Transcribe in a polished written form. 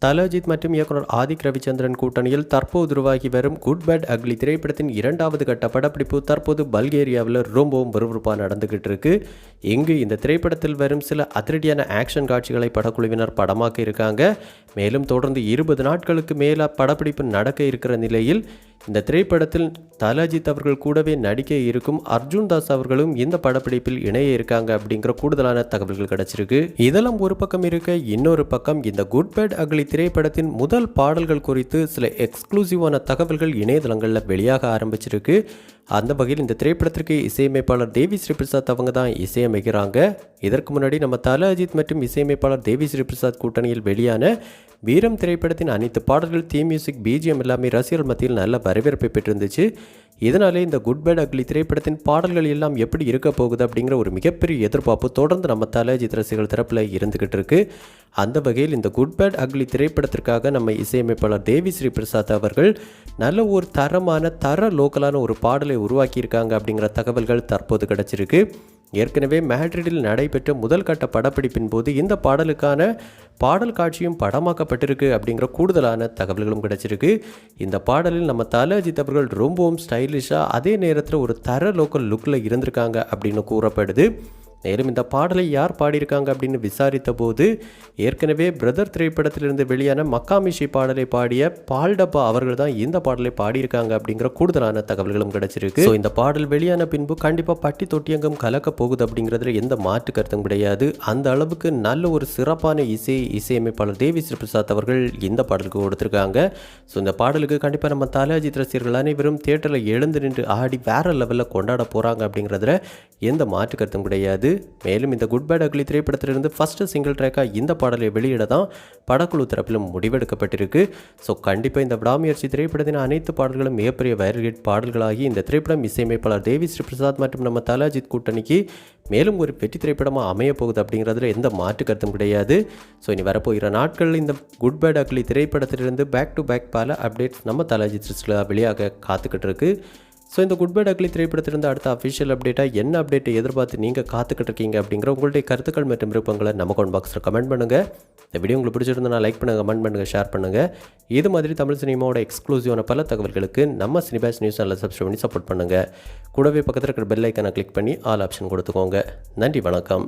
தல அஜித் மற்றும் இயக்குனர் ஆதிக் ரவிச்சந்திரன் கூட்டணியில் தற்போது உருவாகி வரும் குட் பேட் அக்லி திரைப்படத்தின் 2வது கட்ட படப்பிடிப்பு தற்போது பல்கேரியாவில் ரொம்பவும் விறுவிறுப்பாக நடந்துகிட்டு இருக்கு. இங்கு இந்த திரைப்படத்தில் வரும் சில அதிரடியான ஆக்ஷன் காட்சிகளை படக்குழுவினர் படமாக்க இருக்காங்க. மேலும் தொடர்ந்து 20 நாட்களுக்கு மேல படப்பிடிப்பு நடக்க இருக்கிற நிலையில் இந்த திரைப்படத்தில் தல அஜித் அவர்கள் கூடவே நடிக்க இருக்கும் அர்ஜுன் தாஸ் அவர்களும் இந்த படப்பிடிப்பில் இணைய இருக்காங்க அப்படிங்கிற கூடுதலான தகவல்கள் கிடைச்சிருக்கு. இதெல்லாம் ஒரு பக்கம் இருக்க, இன்னொரு பக்கம் இந்த குட் பேட் அக்லி திரைப்படத்தின் முதல் பாடல்கள் குறித்து சில எக்ஸ்க்ளூசிவான தகவல்கள் இணையதளங்களில் வெளியாக ஆரம்பிச்சிருக்கு. அந்த வகையில் இந்த திரைப்படத்திற்கு இசையமைப்பாளர் தேவி ஸ்ரீ பிரசாத் அவங்க தான் இசையமைக்கிறாங்க. இதற்கு முன்னாடி நம்ம தல அஜித் மற்றும் இசையமைப்பாளர் தேவி ஸ்ரீ பிரசாத் கூட்டணியில் வெளியான வீரம் திரைப்படத்தின் அனைத்து பாடல்கள், தீம் மியூசிக், பிஜிஎம் எல்லாமே ரசிகர்கள் மத்தியில் நல்ல வரவேற்பை பெற்றிருந்துச்சு. இதனாலே இந்த குட் பேட் அக்லி திரைப்படத்தின் பாடல்கள் எல்லாம் எப்படி இருக்க போகுது அப்படிங்கிற ஒரு மிகப்பெரிய எதிர்பார்ப்பு தொடர்ந்து நம்ம தல அஜித் ரசிகர்கள் தரப்பில் இருந்துகிட்டு இருக்கு. அந்த வகையில் இந்த குட் பேட் அக்லி திரைப்படத்திற்காக நம்ம இசையமைப்பாளர் தேவி ஸ்ரீ பிரசாத் அவர்கள் நல்ல ஒரு தர லோக்கலான ஒரு பாடலை உருவாக்கியிருக்காங்க அப்படிங்கிற தகவல்கள் தற்போது கிடைச்சிருக்கு. ஏற்கனவே மேட்ரிடில் நடைபெற்ற முதல் கட்ட படப்பிடிப்பின் போது இந்த பாடலுக்கான பாடல் காட்சியும் படமாக்கப்பட்டிருக்கு அப்படிங்கிற கூடுதலான தகவல்களும் கிடைச்சிருக்கு. இந்த பாடலில் நம்ம தல அஜித் அவர்கள் ரொம்பவும் ஸ்டைலிஷாக அதே நேரத்தில் ஒரு தர லோக்கல் லுக்கில் இருந்திருக்காங்க அப்படின்னு கூறப்படுது. மேலும் இந்த பாடலை யார் பாடியிருக்காங்க அப்படின்னு விசாரித்த போது ஏற்கனவே பிரதர் திரைப்படத்திலிருந்து வெளியான மக்காமிஷி பாடலை பாடிய பால்டப்பா அவர்கள் தான் இந்த பாடலை பாடியிருக்காங்க அப்படிங்கிற கூடுதலான தகவல்களும் கிடைச்சிருக்கு. ஸோ இந்த பாடல் வெளியான பின்பு கண்டிப்பாக பட்டி தொட்டியங்கம் கலக்க போகுது அப்படிங்கிறதுல எந்த மாற்று கருத்தும் கிடையாது. அந்த அளவுக்கு நல்ல ஒரு சிறப்பான இசையமைப்பாளர் தேவி ஸ்ரீ பிரசாத் அவர்கள் இந்த பாடலுக்கு கொடுத்துருக்காங்க. ஸோ இந்த பாடலுக்கு கண்டிப்பாக நம்ம தல அஜித் ரசிகர்கள் அனைவரும் தியேட்டரில் எழுந்து நின்று ஆடி வேற லெவலில் கொண்டாட போகிறாங்க அப்படிங்கிறதுல எந்த மாற்று கருத்தும் கிடையாது. மேலும் இந்த குட் பேட் அக்லி திரைப்படத்திலிருந்து ஃபர்ஸ்ட் சிங்கிள் ட்ராக்காக இந்த பாடலை வெளியிட தான் படக்குழு தரப்பிலும் முடிவெடுக்கப்பட்டிருக்கு. ஸோ கண்டிப்பாக இந்த விடாமுயற்சி திரைப்படத்தின் அனைத்து பாடல்களும் மிகப்பெரிய வைரல் ஹிட் பாடல்களாகி இந்த திரைப்படம் இசையமைப்பாளர் தேவி ஸ்ரீ பிரசாத் மற்றும் நம்ம தல அஜித் கூட்டணிக்கு மேலும் ஒரு வெற்றி திரைப்படமாக அமைய போகுது அப்படிங்கிறதுல எந்த மாற்று கருத்தும் கிடையாது. ஸோ இனி வரப்போகிற நாட்களில் இந்த குட் பேட் அக்லி திரைப்படத்திலிருந்து பேக் டு பேக் பல அப்டேட்ஸ் நம்ம தல அஜித் வெளியாக காத்துக்கிட்டு இருக்கு. ஸோ இந்த குட் பேட் அக்லி திரைப்படத்திலிருந்து அடுத்த அஃபிஷியல் அப்டேட்டாக என்ன அப்டேட்டை எதிர்பார்த்து நீங்கள் காத்துக்கிட்டு இருக்கீங்க அப்படிங்கிற உங்களுடைய கருத்துக்கள் மற்றும் விருப்பங்களை நம்ம கமெண்ட் பாக்ஸில் கமெண்ட் பண்ணுங்கள். இந்த வீடியோ உங்களுக்கு பிடிச்சிருந்தா லைக் பண்ணுங்கள், கமெண்ட் பண்ணுங்கள், ஷேர் பண்ணுங்கள். இது மாதிரி தமிழ் சினிமாவோட எக்ஸ்க்ளூசிவான பல தகவல்களுக்கு நம்ம சினிபாஸ் நியூஸ் சேனலை சப்ஸ்கிரைப் பண்ணி சப்போர்ட் பண்ணுங்கள். கூடவே பக்கத்தில் இருக்கிற பெல் ஐக்கனை கிளிக் பண்ணி ஆல் ஆப்ஷன் கொடுத்துக்கோங்க. நன்றி, வணக்கம்.